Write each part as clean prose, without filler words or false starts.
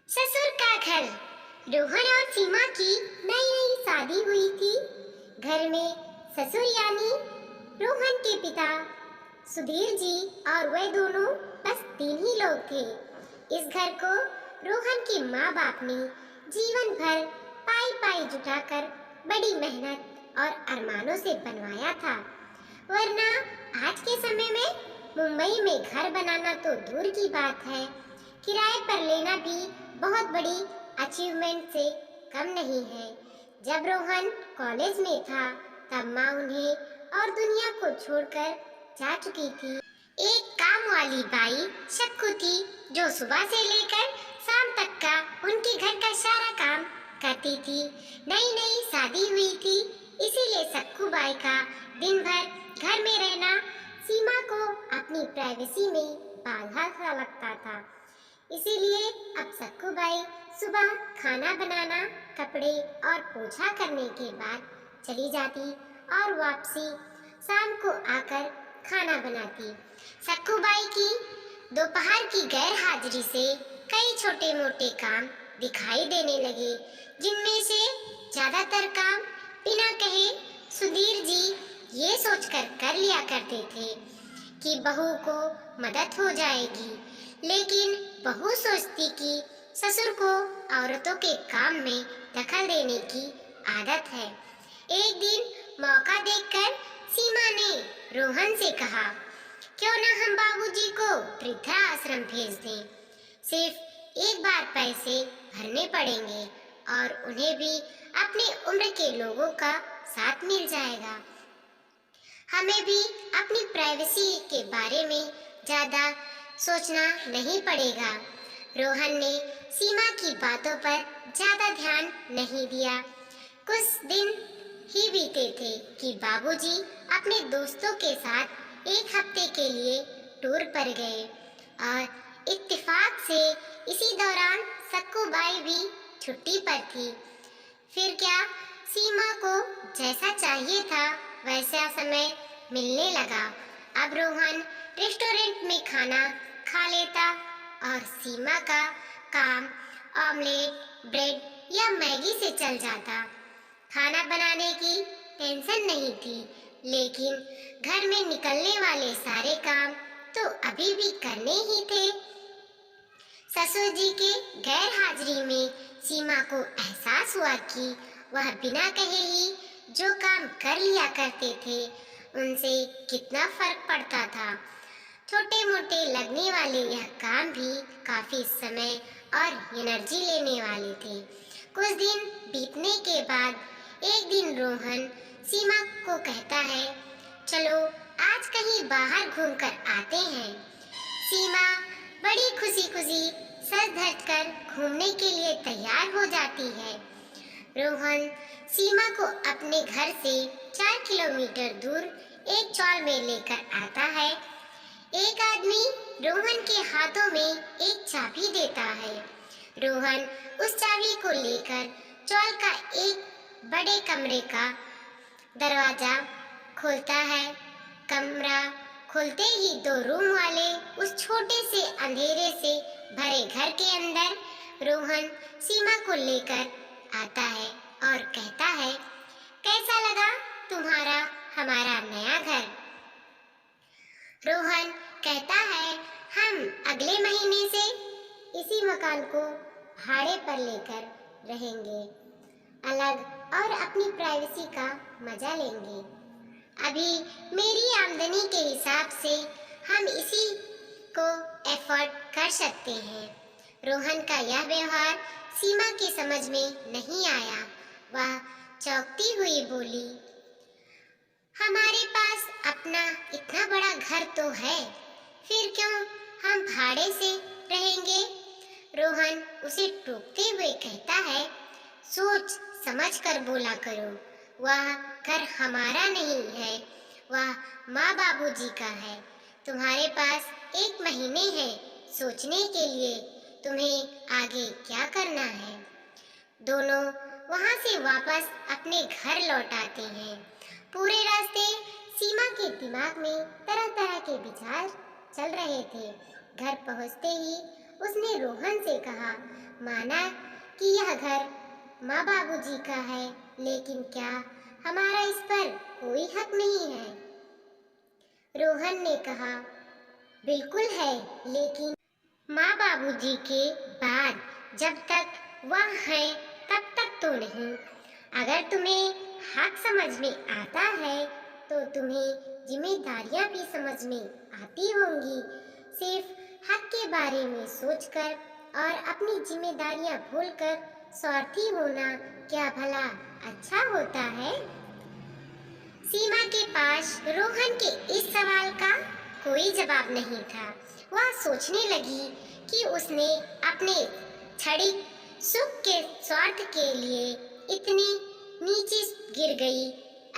ससुर का घर। रोहन और सीमा की नई नई शादी हुई थी। घर में ससुर यानी रोहन के पिता सुधीर जी और वे दोनों बस 3 ही लोग थे। इस घर को रोहन के माँ बाप ने जीवन भर पाई पाई जुटाकर बड़ी मेहनत और अरमानों से बनवाया था। वरना आज के समय में मुंबई में घर बनाना तो दूर की बात है, किराए पर लेना भी बहुत बड़ी अचीवमेंट से कम नहीं है। जब रोहन कॉलेज में था तब माँ उन्हें और दुनिया को छोड़कर जा चुकी थी। एक काम वाली बाई शक्कू थी जो सुबह से लेकर शाम तक का उनके घर का सारा काम करती थी। नई नई शादी हुई थी, इसीलिए सक्कू बाई का दिन भर घर में रहना सीमा को अपनी प्राइवेसी में बाधा सा लगता था। इसीलिए अब सक्कू बाई सुबह खाना बनाना, कपड़े और पोछा करने के बाद चली जाती और वापसी शाम को आकर खाना बनाती। सक्कू बाई की दोपहर की गैर हाजिरी से कई छोटे मोटे काम दिखाई देने लगे, जिनमें से ज्यादातर काम बिना कहे सुधीर जी ये सोचकर कर लिया करते थे कि बहू को मदद हो जाएगी, लेकिन बहू सोचती कि ससुर को औरतों के काम में दखल देने की आदत है। एक दिन मौका देखकर सीमा ने रोहन से कहा, क्यों ना हम बाबूजी को वृद्धाश्रम भेज दें। सिर्फ एक बार पैसे भरने पड़ेंगे और उन्हें भी अपनी उम्र के लोगों का साथ मिल जाएगा। हमें भी अपनी प्राइवेसी के बारे में ज्यादा सोचना नहीं पड़ेगा। रोहन ने सीमा की बातों पर ज्यादा ध्यान नहीं दिया। कुछ दिन ही बीते थे कि बाबूजी अपने दोस्तों के साथ एक हफ्ते के लिए टूर पर गए और इत्तेफाक से इसी दौरान सक्कू बाई भी छुट्टी पर थी। फिर क्या, सीमा को जैसा चाहिए था वैसा समय मिलने लगा। अब रोहन रेस्टोरेंट में खाना खा लेता और सीमा का काम ऑमलेट, ब्रेड या मैगी से चल जाता। खाना बनाने की टेंशन नहीं थी, लेकिन घर में निकलने वाले सारे काम तो अभी भी करने ही थे। ससुर जी के गैर हाजिरी में सीमा को एहसास हुआ कि वह बिना कहे ही जो काम कर लिया करते थे उनसे कितना फर्क पड़ता था। छोटे मोटे लगने वाले यह काम भी काफी समय और एनर्जी लेने वाले थे। कुछ दिन बीतने के बाद एक दिन रोहन सीमा को कहता है, चलो आज कहीं बाहर घूमकर आते हैं। सीमा बड़ी खुशी खुशी सज धज कर घूमने के लिए तैयार हो जाती है। रोहन सीमा को अपने घर से 4 किलोमीटर दूर एक चौल में लेकर आता है। एक आदमी रोहन के हाथों में एक चाबी देता है। रोहन उस चाबी को लेकर चौल का एक बड़े कमरे का दरवाजा खोलता है। कमरा खुलते ही 2 रूम वाले उस छोटे से अंधेरे से भरे घर के अंदर रोहन सीमा को लेकर आता है और कहता है, कैसा लगा तुम्हारा हमारा नया घर? रोहन कहता है, हम अगले महीने से इसी मकान को भाड़े पर लेकर रहेंगे, अलग और अपनी प्राइवेसी का मजा लेंगे। अभी मेरी आमदनी के हिसाब से हम इसी को एफर्ट कर सकते हैं। रोहन का यह व्यवहार सीमा की समझ में नहीं आया। वह चौंकती हुई बोली, हमारे पास अपना इतना बड़ा घर तो है, फिर क्यों हम भाड़े से रहेंगे? रोहन उसे टोकते हुए कहता है, सोच समझ कर बोला करो, वह घर हमारा नहीं है, वह माँ बाबूजी का है। तुम्हारे पास 1 महीने है सोचने के लिए तुम्हें आगे क्या करना है। दोनों वहां से वापस अपने घर लौट आते हैं। पूरे रास्ते सीमा के दिमाग में तरह तरह के विचार चल रहे थे। घर पहुंचते ही उसने रोहन से कहा, माना कि यह घर माँ बाबूजी का है, लेकिन क्या हमारा इस पर कोई हक नहीं है? रोहन ने कहा, बिल्कुल है, लेकिन माँ बाबूजी के बाद जब तक वह है तब तक तो नहीं। अगर तुम्हें हक समझ में आता है तो तुम्हें जिम्मेदारियां भी समझ में आती होंगी। सिर्फ हक के बारे में सोचकर और अपनी जिम्मेदारियां भूलकर स्वार्थी होना क्या भला अच्छा होता है? सीमा के पास रोहन के इस सवाल का कोई जवाब नहीं था। वह सोचने लगी कि उसने अपने क्षणिक सुख के स्वार्थ के लिए इतनी नीचे गिर गई।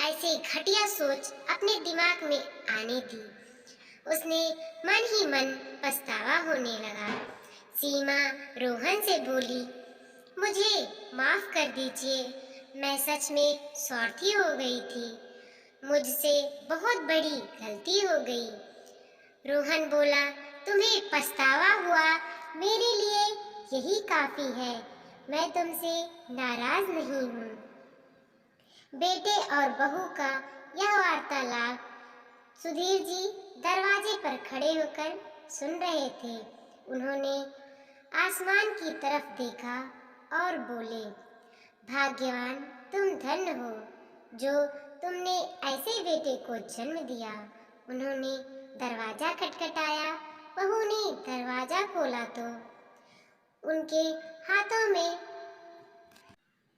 ऐसे घटिया सोच अपने दिमाग में आने दी। उसने मन ही मन पछतावा होने लगा। सीमा रोहन से बोली, मुझे माफ कर दीजिए, मैं सच में स्वार्थी हो गई थी। मुझसे बहुत बड़ी गलती हो गई। रोहन बोला, तुम्हें पछतावा हुआ, मेरे लिए यही काफी है। मैं तुमसे नाराज नहीं हूँ। बेटे और बहू का यह वार्तालाप सुधीर जी दरवाजे पर खड़े होकर सुन रहे थे। उन्होंने आसमान की तरफ देखा और बोले, भाग्यवान तुम धन्य हो जो तुमने ऐसे बेटे को जन्म दिया। उन्होंने दरवाजा खटखटाया। बहू ने दरवाजा खोला तो उनके हाथों में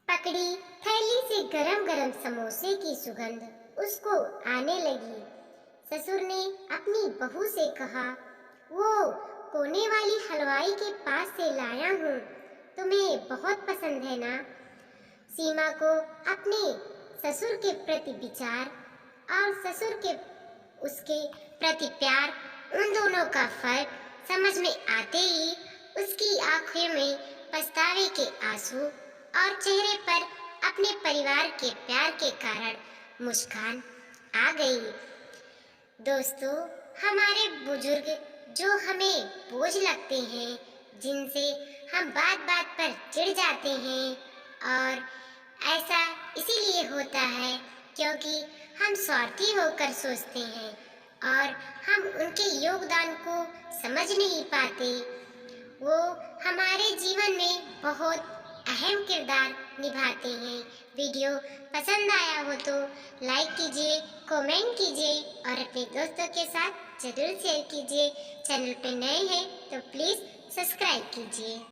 पकड़ी थैली से गरम गरम समोसे की सुगंध उसको आने लगी। ससुर ने अपनी बहू से कहा, वो कोने वाली हलवाई के पास से लाया हूँ, तुम्हें बहुत पसंद है ना? सीमा को अपने ससुर के प्रति विचार और ससुर के उसके प्रति प्यार, उन दोनों का फर्क समझ में आते ही उसकी आंखों में पछतावे के आंसू और चेहरे पर अपने परिवार के प्यार के कारण मुस्कान आ गई। दोस्तों, हमारे बुजुर्ग जो हमें बोझ लगते हैं, जिनसे हम बात बात पर चिढ़ जाते हैं, और ऐसा इसीलिए होता है क्योंकि हम स्वार्थी होकर सोचते हैं और हम उनके योगदान को समझ नहीं पाते। वो हमारे जीवन में बहुत अहम किरदार निभाते हैं। वीडियो पसंद आया हो तो लाइक कीजिए, कमेंट कीजिए और अपने दोस्तों के साथ जरूर शेयर कीजिए। चैनल पे नए हैं तो प्लीज़ सब्सक्राइब कीजिए।